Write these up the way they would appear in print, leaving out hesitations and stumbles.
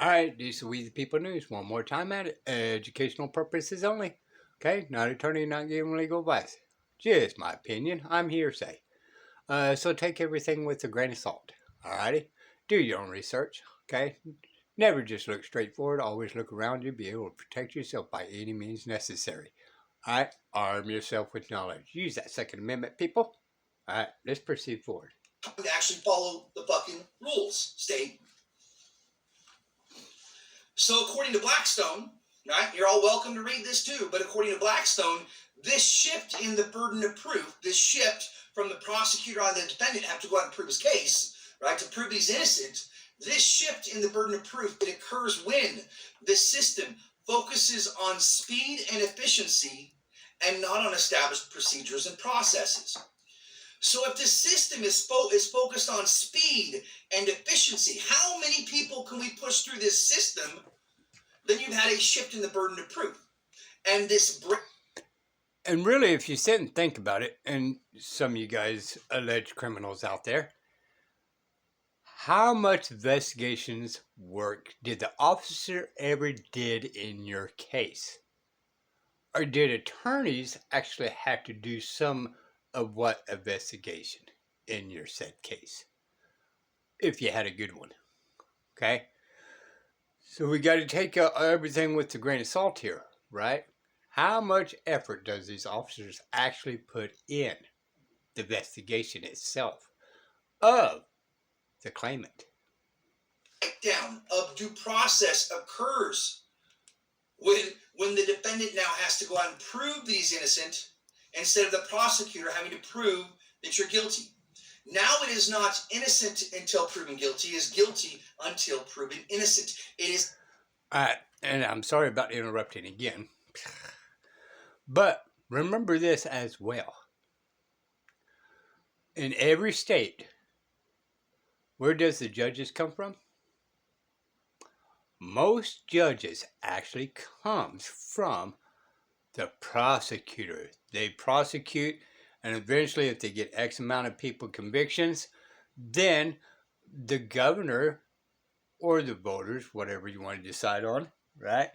All right, this is We the People News. One more time at it. Educational purposes only. Okay, not attorney, not giving legal advice. Just my opinion. I'm hearsay. So take everything with a grain of salt. Alrighty? Do your own research. Okay? Never just look straight forward. Always look around you. Be able to protect yourself by any means necessary. Alright? Arm yourself with knowledge. Use that Second Amendment, people. Alright, let's proceed forward. Actually follow the fucking rules, state. So according to Blackstone, right, you're all welcome to read this too, but according to Blackstone, this shift in the burden of proof, this shift from the prosecutor on the defendant have to go out and prove his case, right, to prove he's innocent, this shift in the burden of proof, it occurs when the system focuses on speed and efficiency and not on established procedures and processes. So if the system is focused on speed and efficiency, how many people can we push through this system? Then you've had a shift in the burden of proof. And this... And really, if you sit and think about it, and some of you guys alleged criminals out there, how much investigations work did the officer ever did in your case? Or did attorneys actually have to do some of what investigation in your said case? If you had a good one. Okay? So we got to take everything with a grain of salt here, right? How much effort does these officers actually put in the investigation itself of the claimant? Breakdown of due process occurs when the defendant now has to go out and prove that he's innocent instead of the prosecutor having to prove that you're guilty. Now it is not innocent until proven guilty. It is guilty until proven innocent. It is... And I'm sorry about interrupting again. But remember this as well. In every state, where does the judges come from? Most judges actually comes from the prosecutor. They prosecute, and eventually if they get X amount of people convictions, then the governor or the voters, whatever you want to decide on, right,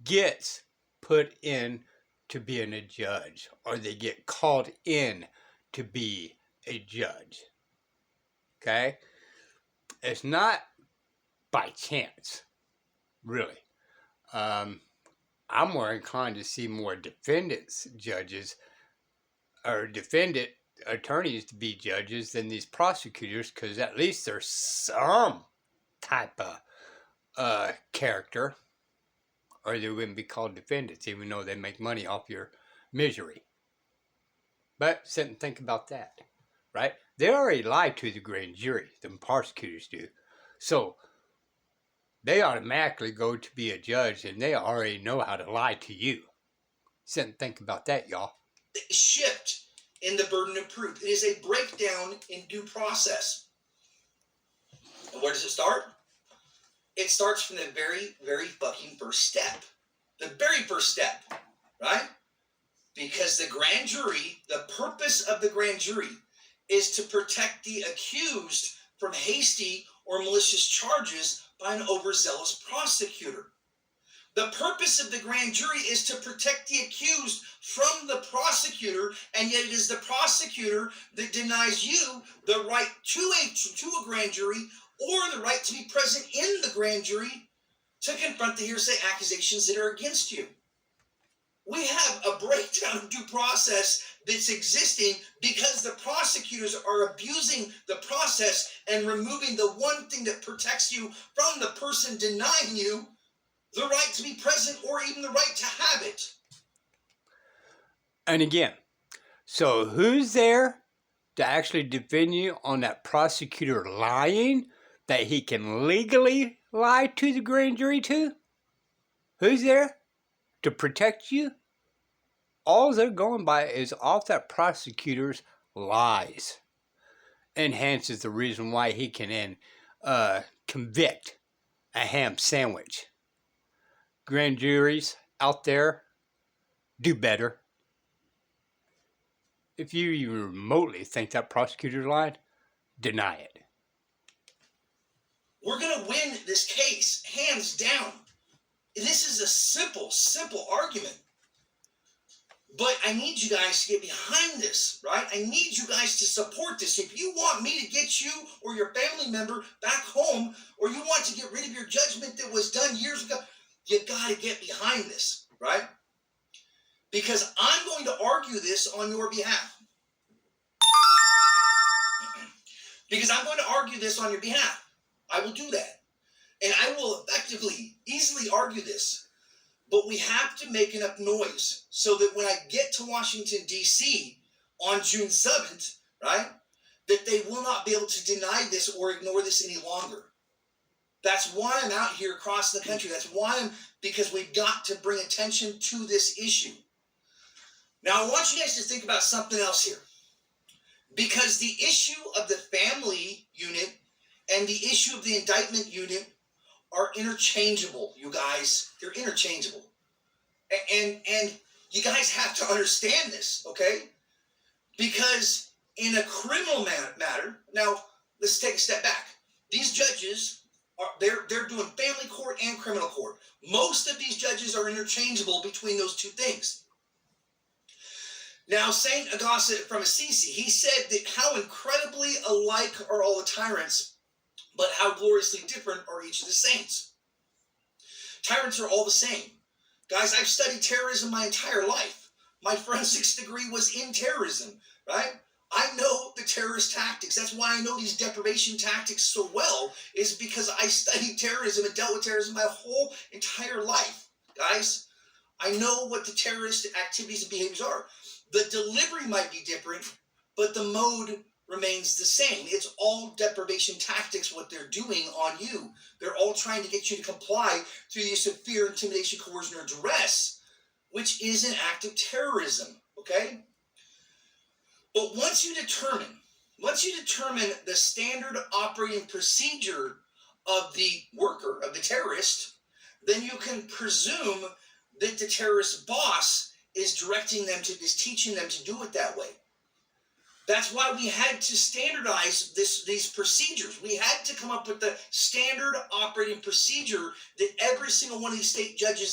gets put in to being a judge, or they get called in to be a judge. Okay? It's not by chance, really. I'm more inclined to see more defendants judges or defendant attorneys to be judges than these prosecutors, because at least there's some type of character, or they wouldn't be called defendants, even though they make money off your misery. But sit and think about that, right? They already lie to the grand jury, the prosecutors do. So they automatically go to be a judge, and they already know how to lie to you. Sit and think about that, y'all. Shift in the burden of proof. It is a breakdown in due process. And where does it start? It starts from the very, very fucking first step. The very first step, right? Because the grand jury, the purpose of the grand jury is to protect the accused from hasty or malicious charges by an overzealous prosecutor. The purpose of the grand jury is to protect the accused from the prosecutor, and yet it is the prosecutor that denies you the right to a grand jury or the right to be present in the grand jury to confront the hearsay accusations that are against you. We have a breakdown of due process that's existing because the prosecutors are abusing the process and removing the one thing that protects you from the person denying you the right to be present or even the right to have it. And again, so who's there to actually defend you on that prosecutor lying that he can legally lie to the grand jury to? Who's there to protect you? All they're going by is off that prosecutor's lies. Enhances the reason why he can convict a ham sandwich. Grand juries out there, do better. If you even remotely think that prosecutor lied, deny it. We're going to win this case But I need you guys to get behind this, right? I need you guys to support this. If you want me to get you or your family member back home, or you want to get rid of your judgment that was done years ago, you got to get behind this, right? Because I'm going to argue this on your behalf. Because I'm going to argue this on your behalf. I will do that. And I will effectively, easily argue this. But we have to make enough noise so that when I get to Washington, D.C. on June 7th, right, that they will not be able to deny this or ignore this any longer. That's why I'm out here across the country. That's why because we've got to bring attention to this issue. Now, I want you guys to think about something else here. Because the issue of the family unit and the issue of the indictment unit are interchangeable, you guys. They're interchangeable. And you guys have to understand this, okay? Because in a criminal matter, now let's take a step back. These judges they're doing family court and criminal court. Most of these judges are interchangeable between those two things. Now, St. Augustine from Assisi, he said that how incredibly alike are all the tyrants, but how gloriously different are each of the saints. Tyrants are all the same. Guys, I've studied terrorism my entire life. My forensics degree was in terrorism, right? I know the terrorist tactics. That's why I know these deprivation tactics so well, is because I studied terrorism and dealt with terrorism my whole entire life. Guys, I know what the terrorist activities and behaviors are. The delivery might be different, but the mode remains the same. It's all deprivation tactics, what they're doing on you. They're all trying to get you to comply through the use of fear, intimidation, coercion, or duress, which is an act of terrorism, okay? But once you determine the standard operating procedure of the worker, of the terrorist, then you can presume that the terrorist boss is directing them to, is teaching them to do it that way. That's why we had to standardize these procedures. We had to come up with the standard operating procedure that every single one of these state judges